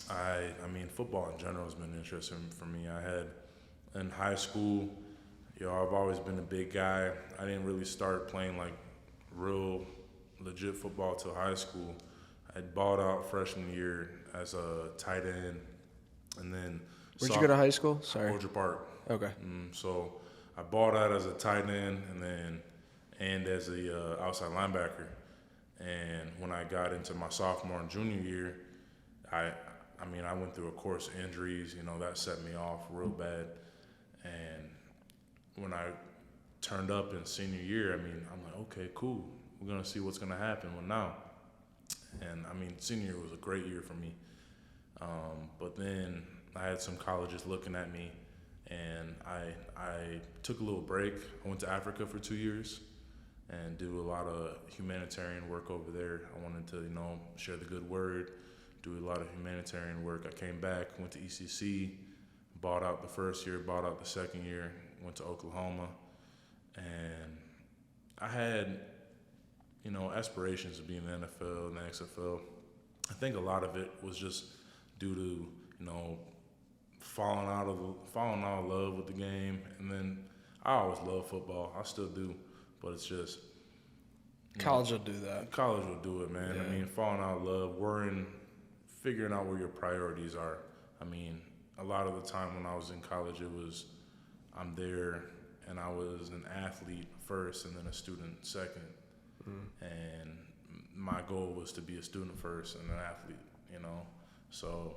I mean, football in general has been interesting for me. I had in high school, I've always been a big guy. I didn't really start playing like real legit football till high school. I balled out freshman year as a tight end, and then Where'd you go to high school? Sorry. Orchard Park. Okay. So I balled out as a tight end and as a outside linebacker. And when I got into my sophomore and junior year, I went through a course of injuries. That set me off real bad. And when I turned up in senior year, I'm like, okay, cool. We're gonna see what's gonna happen now. And senior year was a great year for me. But then I had some colleges looking at me, and I took a little break. I went to Africa for 2 years and do a lot of humanitarian work over there. I wanted to, share the good word, do a lot of humanitarian work. I came back, went to ECC, bought out the first year, bought out the second year, went to Oklahoma, and I had, aspirations of being in the NFL and the XFL. I think a lot of it was just due to, falling out of love with the game. And then I always loved football. I still do, but it's just College will do that. College will do it, man. Yeah. Falling out of love, figuring out where your priorities are. A lot of the time when I was in college, it was I'm there and I was an athlete first and then a student second. And my goal was to be a student first and an athlete, So,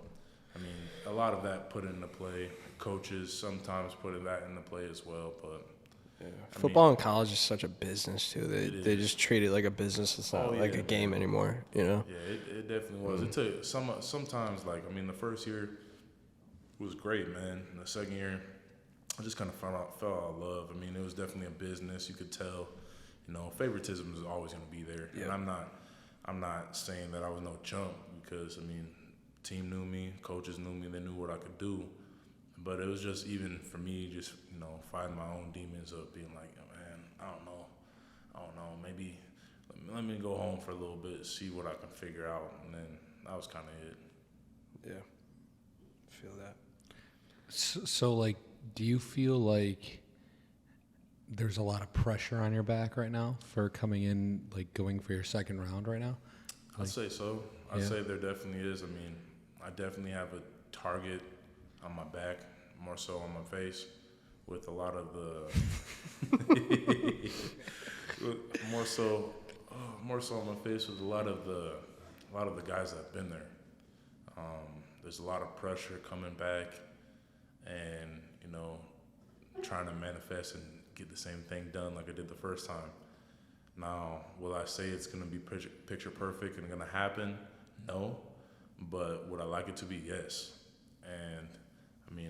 a lot of that put into play. Coaches sometimes put that into play as well, but football in college is such a business too. They just treat it like a business. It's not like a game anymore. Yeah, it definitely was. It took sometimes the first year was great, man. And the second year, I just kind of fell out of love. It was definitely a business. You could tell, favoritism is always going to be there. Yeah. And I'm not saying that I was no chump because team knew me, coaches knew me, they knew what I could do. But it was just even for me, just fighting my own demons up, being like, oh, man, I don't know, maybe let me go home for a little bit, see what I can figure out, and then that was kind of it. Yeah, feel that. So, like, do you feel like there's a lot of pressure on your back right now for coming in, like going for your second round right now? I'd say so. I'd say there definitely is. I definitely have a target on my back, more so on my face, with a lot of the more so on my face with a lot of the guys that have been there. There's a lot of pressure coming back, and trying to manifest and get the same thing done like I did the first time. Now, will I say it's gonna be picture perfect and gonna happen? No, but would I like it to be? Yes. And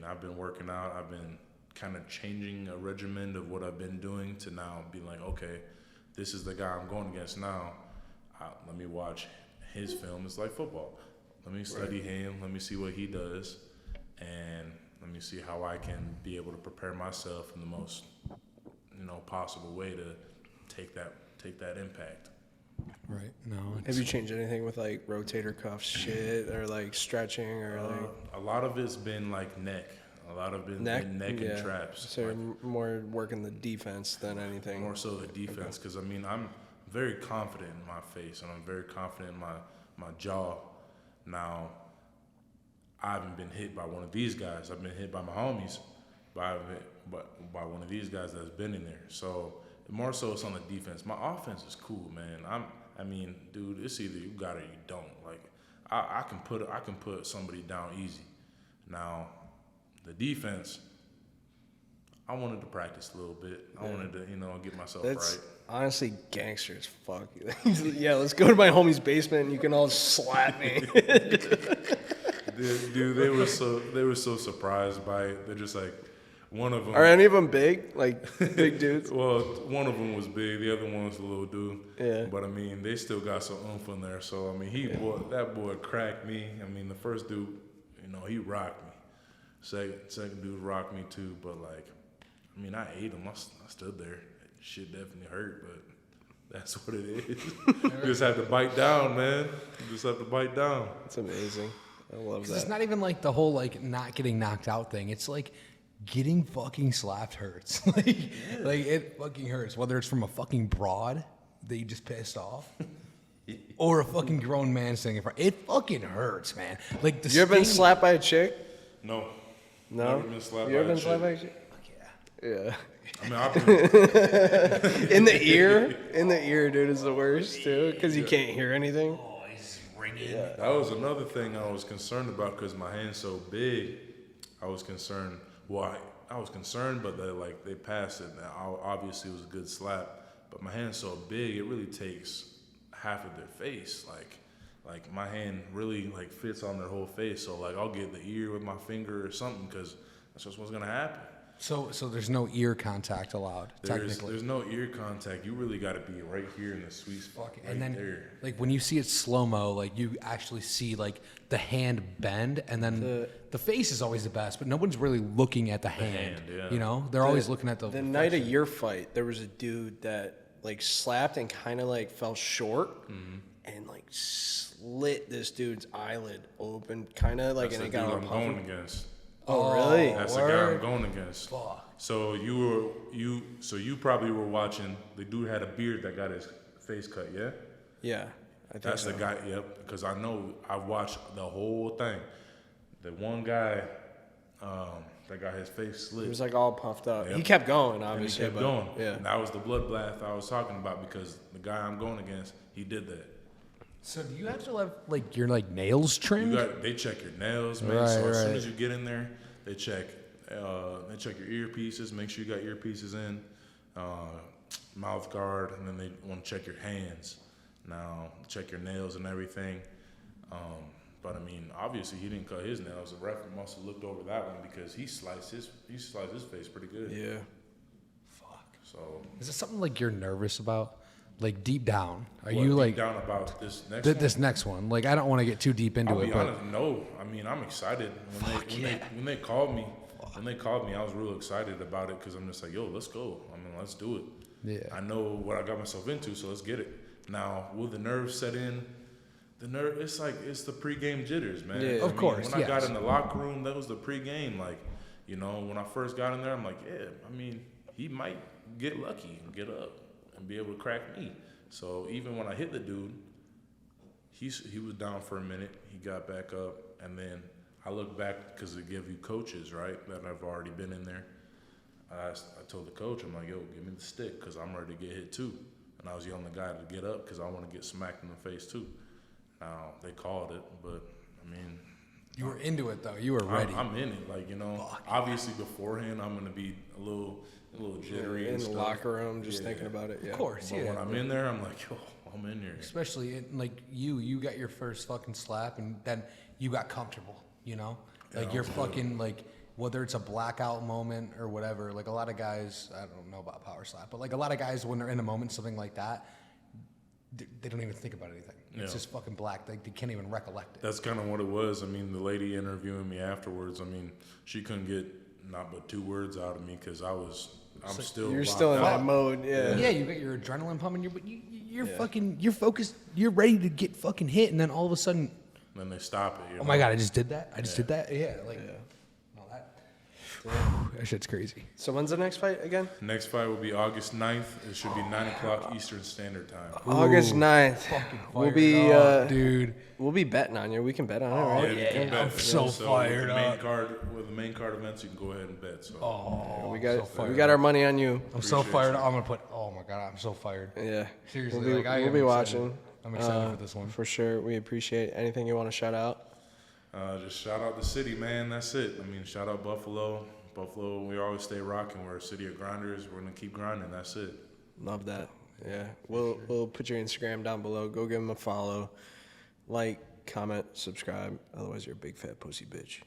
I've been working out. I've been kind of changing a regimen of what I've been doing to now be like, okay, this is the guy I'm going against now. Let me watch his film. It's like football. Let me study him. Let me see what he does, and let me see how I can be able to prepare myself in the most, possible way to take that impact. Right. No. Have you changed anything with like rotator cuff shit or like stretching or like? A lot of it's been like neck. A lot of been neck and traps. So you're more working the defense than anything. More so the defense, because I'm very confident in my face and I'm very confident in my jaw. Now, I haven't been hit by one of these guys. I've been hit by my homies, by one of these guys that's been in there. So more so it's on the defense. My offense is cool, man. Dude, it's either you got it or you don't. Like, I can put somebody down easy. Now, the defense, I wanted to practice a little bit. I wanted to, get myself right. Honestly gangster as fuck. Yeah, let's go to my homie's basement and you can all slap me. Dude, they were so surprised by it. They're just like, one of them. Are any of them big? Like big dudes? Well, one of them was big. The other one was a little dude. Yeah. But they still got some oomph in there. So that boy cracked me. The first dude, he rocked me. Second dude rocked me too, but like, I mean, I ate him. I stood there. Shit definitely hurt, but that's what it is. You just have to bite down, man. You just have to bite down. It's amazing. I love that. It's not even like the whole like not getting knocked out thing. It's like getting fucking slapped hurts. like it fucking hurts. Whether it's from a fucking broad that you just pissed off, or a fucking grown man sitting in front. It fucking hurts, man. Like the You ever been slapped by a chick? No. No. Never been slapped You by ever been a slapped by a chick. chick? Fuck yeah. Yeah. I mean, I've been, In the ear, dude, is the worst too, because you can't hear anything. Oh, he's ringing. that was another thing I was concerned about because my hand's so big. I was concerned. Well, I was concerned, but they passed it. Now, obviously, it was a good slap. But my hand's so big, it really takes half of their face. Like my hand really like fits on their whole face. So like I'll get the ear with my finger or something because that's just what's gonna happen. So there's no ear contact allowed, technically. There's no ear contact. You really got to be right here in the sweet spot, right And then, there. like when you see it slow mo, like you actually see like the hand bend, and then the face is always the best, but no one's really looking at the hand. yeah. You know, they're always looking at The night of your fight, there was a dude that like slapped and kind of like fell short, and like slit this dude's eyeballid open, kind of like, That's and the it dude got I'm all going puffy. against. Oh, really? That's the guy I'm going against. Fuck. So you probably were watching. The dude had a beard that got his face cut. Yeah. Yeah, I think That's so. the guy. Yep. Because I know I watched the whole thing. The one guy that got his face slit. He was like all puffed up. Yep. He kept going, And he obviously. kept but, going. Yeah. And that was the bloodbath I was talking about because the guy I'm going against, he did that. So do you have to have like your like nails trimmed? They check your nails, man. Right, so as soon right. as you get in there, they check your earpieces, make sure you got earpieces in, mouth guard, and then they want to check your hands. Now check your nails and everything. But I mean, obviously he didn't cut his nails. The ref must have looked over that one because he sliced his face pretty good. Yeah. Fuck. So Is it something like you're nervous about? Like deep down, are what, you deep like down about this next this next one? Like I don't want to get too deep into I'll it, be but honest, no. I mean, I'm excited when they called me. When they called me, I was real excited about it because I'm just like, yo, let's go. I mean, let's do it. Yeah. I know what I got myself into, so let's get it. Now, will the nerves set in? It's the pregame jitters, man. Yeah. Of course, When I got yes. in the locker room, that was the pregame. Like, you know, when I first got in there, I'm like, yeah. I mean, he might get lucky and get up and be able to crack me. So even when I hit the dude, he was down for a minute. He got back up, and then I looked back because they give you coaches, right, that I've already been in there. I told the coach, I'm like, yo, give me the stick because I'm ready to get hit too. And I was yelling the guy to get up because I want to get smacked in the face too. Now, they called it, but, I mean. you were into it though. You were ready. I'm in it. Like, you know, obviously beforehand I'm going to be a little jittery In and the stuff. locker room, just thinking about it. Yeah. Of course, But yeah. when I'm in there, I'm like, yo, I'm in there. Especially like you got your first fucking slap, and then you got comfortable. You know, like you're fucking like whether it's a blackout moment or whatever. Like a lot of guys, I don't know about power slap, but like a lot of guys when they're in a moment, something like that, they don't even think about anything. It's Yeah. just fucking black. They can't even recollect it. That's kind of what it was. I mean, the lady interviewing me afterwards, I mean, she couldn't get not but 2 words out of me because I'm still. You're locked still in out. that mode. Yeah. Yeah, you got your adrenaline pumping. You're fucking. You're focused. You're ready to get fucking hit, and then all of a sudden, Then they stop it. You oh know? my god, I just did that. I just did that. Yeah, like all that. That shit's crazy. So when's the next fight again? Next fight will be August 9th. It should be 9 o'clock Eastern Standard Time. August 9th. We'll be dude. we'll be betting on you. We can bet on it, right? you can bet. I'm so fired With the main card events, you can go ahead and bet. So. We so got fired our money on you. I'm so fired. I'm gonna put. Oh my god, I'm so fired. Yeah. Seriously, we'll be, like, I we'll am be excited. watching. I'm excited for this one. For sure. We appreciate it. Anything you want to shout out? Just shout out the city, man. That's it. I mean, shout out Buffalo. Buffalo, we always stay rocking. We're a city of grinders. We're gonna keep grinding. That's it. Love that. Yeah. We'll put your Instagram down below. Go give them a follow. Like, comment, subscribe. Otherwise, you're a big fat pussy bitch.